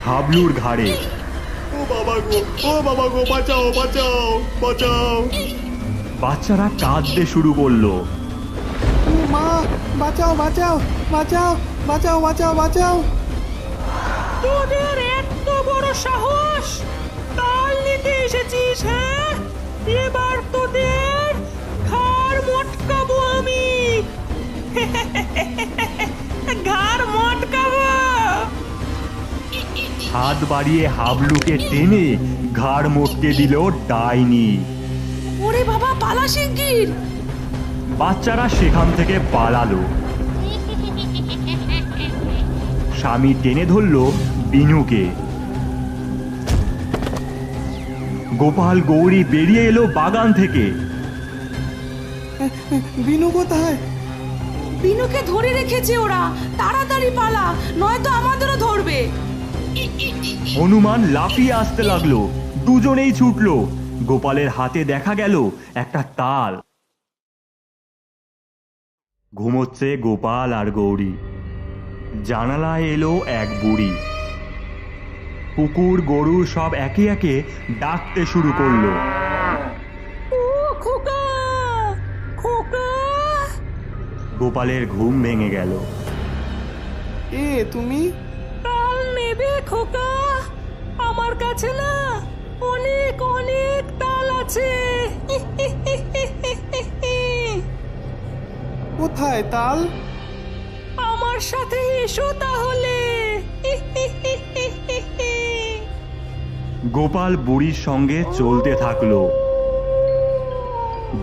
হাবলুর ঘাড়ে। ও বাবা গো, বাঁচাও বাঁচাও বাঁচাও। বাচ্চারা কাঁদতে শুরু করলো। ও মা, বাঁচাও বাঁচাও বাঁচাও বাঁচাও বাঁচাও বাঁচাও। তোদের এত বড় সাহস, তাল নিতে এসেছিস? হ্যাঁ, এবার তোদের ঘাড় মটকাবো আমি। ঘাড় মটকাবো। হাত বাড়িয়ে হাবলুকে টেনে ঘাড় মটকে দিল ডাইনি। ওরে বাবা, পালা শিগগির। বাচ্চারা সেখান থেকে পালালো। স্বামী টেনে ধরল বিনুকে। গোপাল গৌরী বেরিয়ে এলো বাগান থেকে। বিনু কোথায়? বিনুকে ধরে রেখেছে ওরা, তাড়াতাড়ি পালা, নয়তো আমাদেরও ধরবে। হনুমান লাফিয়ে আসতে লাগলো। দুজনেই ছুটলো। গোপালের হাতে দেখা গেল একটা তাল। ঘুমোচ্ছে গোপাল আর গৌরী। জানালায় এলো এক বুড়ি। কুকুর গরু সব একে একে ডাকতে শুরু করলো। ও খোকা, খোকা। গোপালের ঘুম ভেঙে গেল। এ তুমি? তাল নেবে খোকা? আমার কাছে না অনেক অনেক তাল আছে। কোথায় তাল? আমার সাথে এসো তাহলে। গোপাল বুড়ির সঙ্গে চলতে থাকলো।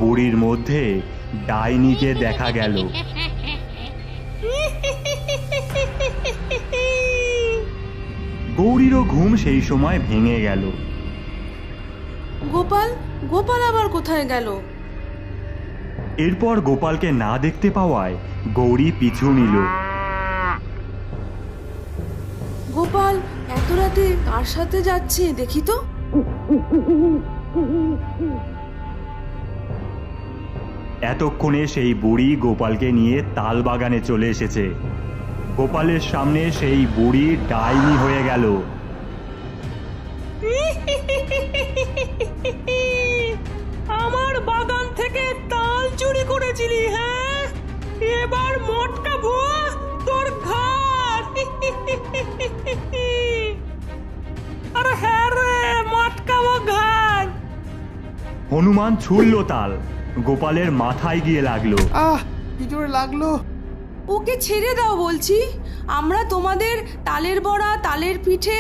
বুড়ির মধ্যে ডাইনিকে দেখা গেল। গৌরীরও ঘুম সেই সময় ভেঙে গেল। গোপাল, গোপাল আবার কোথায় গেল? এরপর গোপালকে না দেখতে পাওয়ায় গৌরী পিছু নিল। গোপাল এত রাতে কার সাথে যাচ্ছে দেখি তো। এতক্ষণে সেই বুড়ি গোপালকে নিয়ে তাল বাগানে চলে এসেছে। গোপালের সামনে সেই বুড়ি ডাইনি হয়ে গেল। আমার বাগান থেকে তাল চুরি করেছিলি? হ্যাঁ, এবার মটকাবো তোর ঘাড়। আরে হ্যাঁ রে, মটকাবো ঘাড়। হনুমান ছুড়ল তাল। গোপালের মাথায় গিয়ে লাগলো। আহ, কি জোরে লাগলো। ওকে ছেড়ে দাও বলছি। আমরা তোমাদের তালের বড়া, তালের পিঠে